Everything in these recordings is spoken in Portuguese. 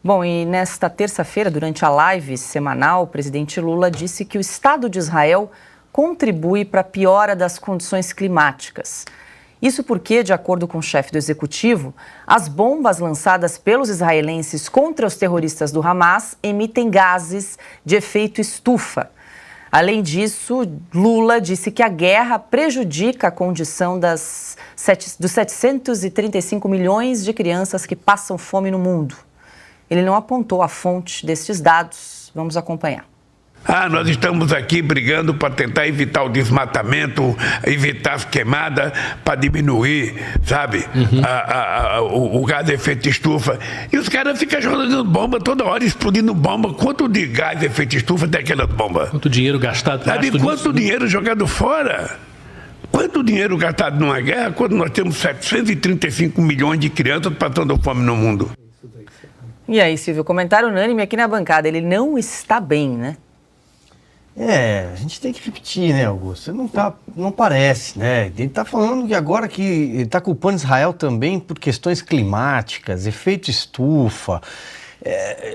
Bom, e nesta terça-feira, durante a live semanal, o presidente Lula disse que o Estado de Israel contribui para a piora das condições climáticas. Isso porque, de acordo com o chefe do executivo, as bombas lançadas pelos israelenses contra os terroristas do Hamas emitem gases de efeito estufa. Além disso, Lula disse que a guerra prejudica a condição dos 735 milhões de crianças que passam fome no mundo. Ele não apontou a fonte destes dados. Vamos acompanhar. Nós estamos aqui brigando para tentar evitar o desmatamento, evitar as queimadas, para diminuir, sabe, o gás de efeito estufa. E os caras ficam jogando bomba toda hora, explodindo bomba. Quanto de gás de efeito estufa tem aquelas bombas? Quanto dinheiro gastado? Sabe quanto dinheiro jogado fora? Quanto dinheiro gastado numa guerra quando nós temos 735 milhões de crianças passando fome no mundo? E aí, Silvio, comentário unânime aqui na bancada. Ele não está bem, né? A gente tem que repetir, né, Augusto? Não parece, né? Ele está falando que agora que ele está culpando Israel também por questões climáticas, efeito estufa.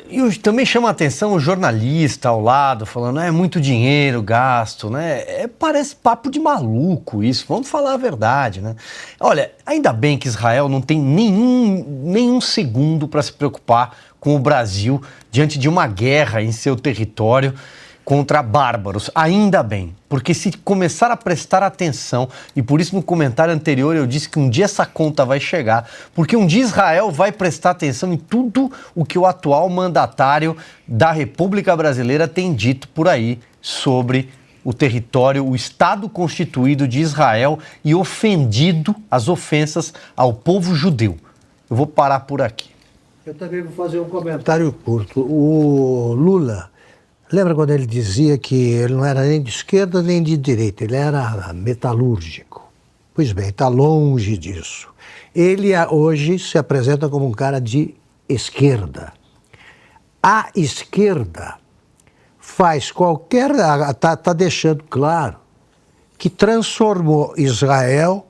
E também chama a atenção o jornalista ao lado, falando, é muito dinheiro gasto, né? Parece papo de maluco isso, vamos falar a verdade, né? Olha, ainda bem que Israel não tem nenhum segundo para se preocupar com o Brasil diante de uma guerra em seu território contra bárbaros, ainda bem, porque se começar a prestar atenção, e por isso no comentário anterior eu disse que um dia essa conta vai chegar, porque um dia Israel vai prestar atenção em tudo o que o atual mandatário da República Brasileira tem dito por aí sobre o território, o Estado constituído de Israel e ofendido as ofensas ao povo judeu. Eu vou parar por aqui. Eu também vou fazer um comentário curto. O Lula, lembra quando ele dizia que ele não era nem de esquerda nem de direita, ele era metalúrgico? Pois bem, está longe disso. Ele hoje se apresenta como um cara de esquerda. A esquerda faz está deixando claro que transformou Israel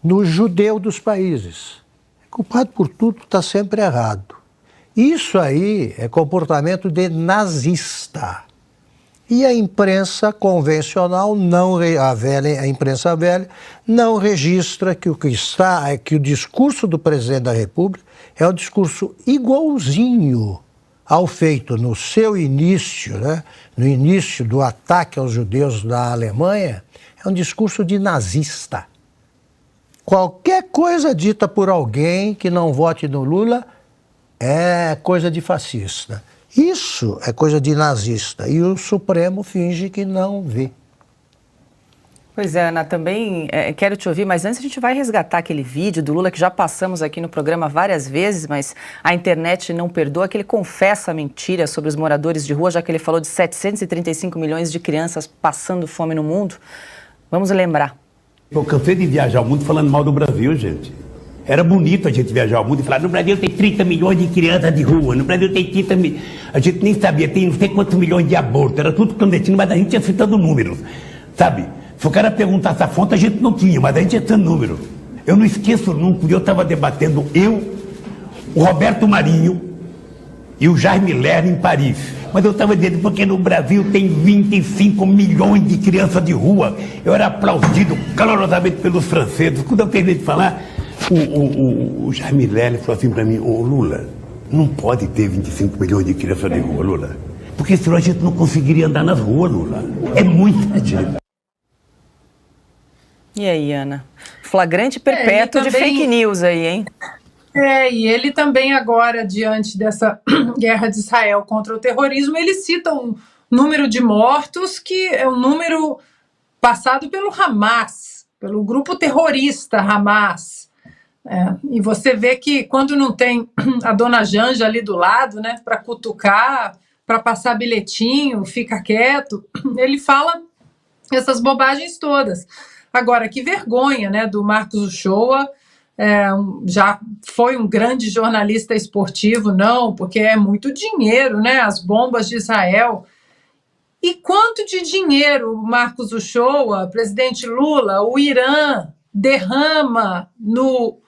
no judeu dos países. É culpado por tudo, está sempre errado. Isso aí é comportamento de nazista. E a imprensa convencional, a imprensa velha, não registra que que o discurso do presidente da República é um discurso igualzinho ao feito no seu início, né? No início do ataque aos judeus da Alemanha, é um discurso de nazista. Qualquer coisa dita por alguém que não vote no Lula é coisa de fascista. Isso é coisa de nazista. E o Supremo finge que não vê. Pois é, Ana, também quero te ouvir, mas antes a gente vai resgatar aquele vídeo do Lula que já passamos aqui no programa várias vezes, mas a internet não perdoa, que ele confessa a mentira sobre os moradores de rua, já que ele falou de 735 milhões de crianças passando fome no mundo. Vamos lembrar. Eu cansei de viajar o mundo falando mal do Brasil, gente. Era bonito a gente viajar ao mundo e falar, no Brasil tem 30 milhões de crianças de rua, no Brasil tem 30 milhões... A gente nem sabia, tem não sei quantos milhões de abortos, era tudo clandestino, mas a gente ia citando números, sabe? Se o cara perguntasse a fonte, a gente não tinha, mas a gente ia citando números. Eu não esqueço nunca, eu estava debatendo, o Roberto Marinho e o Jaime Lerner em Paris. Mas eu estava dizendo, porque no Brasil tem 25 milhões de crianças de rua. Eu era aplaudido calorosamente pelos franceses. Quando eu terminei de falar, o Jaime Lerner falou assim para mim, Lula, não pode ter 25 milhões de crianças de rua, Lula. Porque senão a gente não conseguiria andar nas ruas, Lula. É muita gente. E aí, Ana? Flagrante perpétuo de fake news aí, hein? E ele também agora, diante dessa guerra de Israel contra o terrorismo, ele cita um número de mortos que é um número passado pelo Hamas, pelo grupo terrorista Hamas. E você vê que quando não tem a dona Janja ali do lado, né, para cutucar, para passar bilhetinho, fica quieto, ele fala essas bobagens todas. Agora, que vergonha, né, do Marcos Uchoa, já foi um grande jornalista esportivo, não, porque é muito dinheiro, né, as bombas de Israel. E quanto de dinheiro, Marcos Uchoa, presidente Lula, o Irã derrama no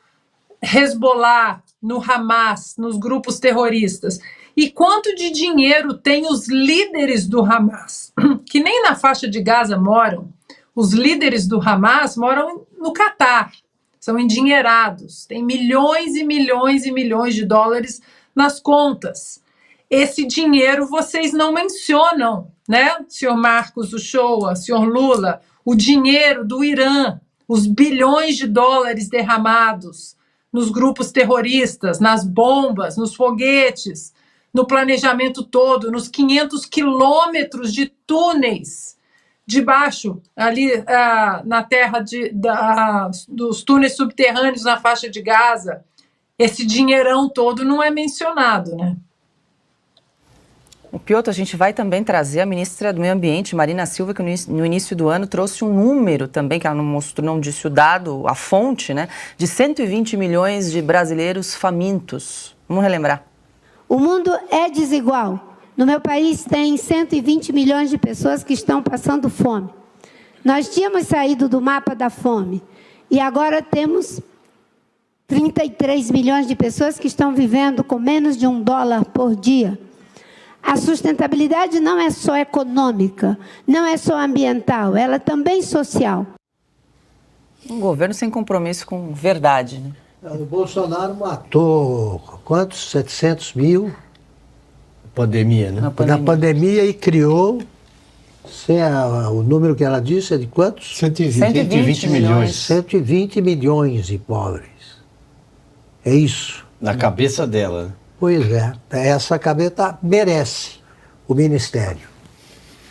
Hezbollah, no Hamas, nos grupos terroristas? E quanto de dinheiro tem os líderes do Hamas, que nem na faixa de Gaza moram? Os líderes do Hamas moram no Catar, são endinheirados, tem milhões e milhões e milhões de dólares nas contas. Esse dinheiro vocês não mencionam, né, senhor Marcos Uchoa, senhor Lula, o dinheiro do Irã, os bilhões de dólares derramados nos grupos terroristas, nas bombas, nos foguetes, no planejamento todo, nos 500 quilômetros de túneis debaixo, ali na terra dos túneis subterrâneos na faixa de Gaza. Esse dinheirão todo não é mencionado, né? O Piotr, a gente vai também trazer a ministra do Meio Ambiente, Marina Silva, que no início do ano trouxe um número também, que ela não mostrou, não disse o dado, a fonte, né, de 120 milhões de brasileiros famintos. Vamos relembrar. O mundo é desigual. No meu país tem 120 milhões de pessoas que estão passando fome. Nós tínhamos saído do mapa da fome e agora temos 33 milhões de pessoas que estão vivendo com menos de $1 por dia. A sustentabilidade não é só econômica, não é só ambiental, ela é também social. Um governo sem compromisso com verdade, né? O Bolsonaro matou quantos? 700 mil? Pandemia, né? Na pandemia e criou, o número que ela disse é de quantos? 120 milhões. 120 milhões de pobres. É isso. Na cabeça dela, né? Pois é, essa cabeça merece o Ministério.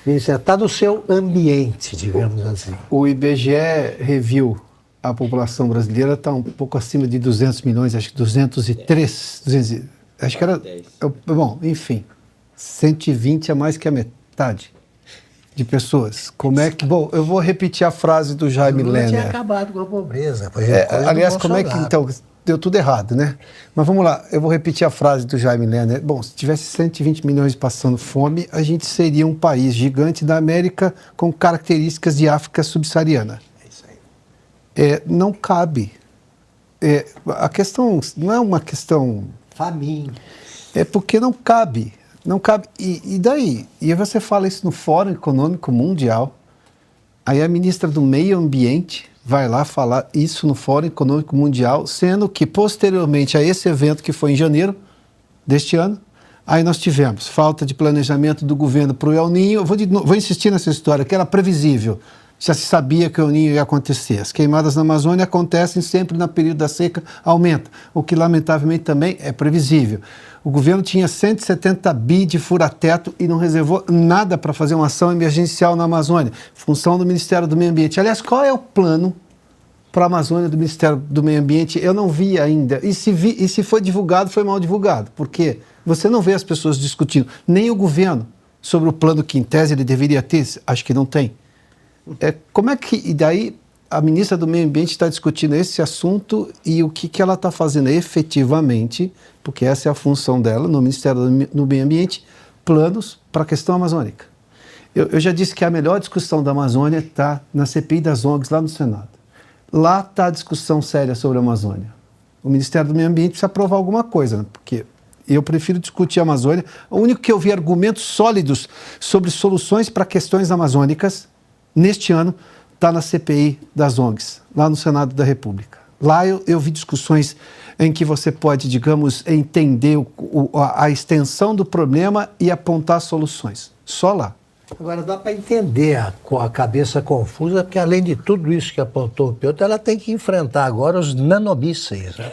O Ministério está no seu ambiente, digamos assim. O IBGE reviu a população brasileira, está um pouco acima de 200 milhões, acho que 203, acho que era... Bom, enfim, 120 é mais que a metade de pessoas. Como é que... Bom, eu vou repetir a frase do Jaime Lerner. Tinha acabado com a pobreza. Aliás, como é que... Então, deu tudo errado, né? Mas vamos lá, eu vou repetir a frase do Jaime Lerner. Bom, se tivesse 120 milhões passando fome, a gente seria um país gigante da América com características de África subsaariana. É isso aí. Não cabe. A questão não é uma questão... Faminto. É porque não cabe. Não cabe. E daí? E você fala isso no Fórum Econômico Mundial, aí a ministra do Meio Ambiente vai lá falar isso no Fórum Econômico Mundial, sendo que, posteriormente a esse evento, que foi em janeiro deste ano, aí nós tivemos falta de planejamento do governo para o El Niño. Eu vou insistir nessa história, que era previsível. Já se sabia que o El Niño ia acontecer. As queimadas na Amazônia acontecem sempre no período da seca, aumenta, o que lamentavelmente também é previsível. O governo tinha 170 bi de fura-teto e não reservou nada para fazer uma ação emergencial na Amazônia, função do Ministério do Meio Ambiente. Aliás, qual é o plano para a Amazônia do Ministério do Meio Ambiente? Eu não vi ainda. E se foi divulgado, foi mal divulgado. Por quê? Você não vê as pessoas discutindo, nem o governo, sobre o plano que, em tese, ele deveria ter. Acho que não tem. Como é que... E daí a ministra do Meio Ambiente está discutindo esse assunto e o que ela está fazendo efetivamente, porque essa é a função dela no Ministério do Meio Ambiente, planos para a questão amazônica. Eu já disse que a melhor discussão da Amazônia está na CPI das ONGs, lá no Senado. Lá está a discussão séria sobre a Amazônia. O Ministério do Meio Ambiente precisa aprovar alguma coisa, né? Porque eu prefiro discutir a Amazônia. O único que eu vi argumentos sólidos sobre soluções para questões amazônicas neste ano está na CPI das ONGs, lá no Senado da República. Lá eu vi discussões em que você pode, digamos, entender a extensão do problema e apontar soluções. Só lá. Agora, dá para entender a cabeça confusa, porque além de tudo isso que apontou o Piotr, ela tem que enfrentar agora os nanomísseis, né?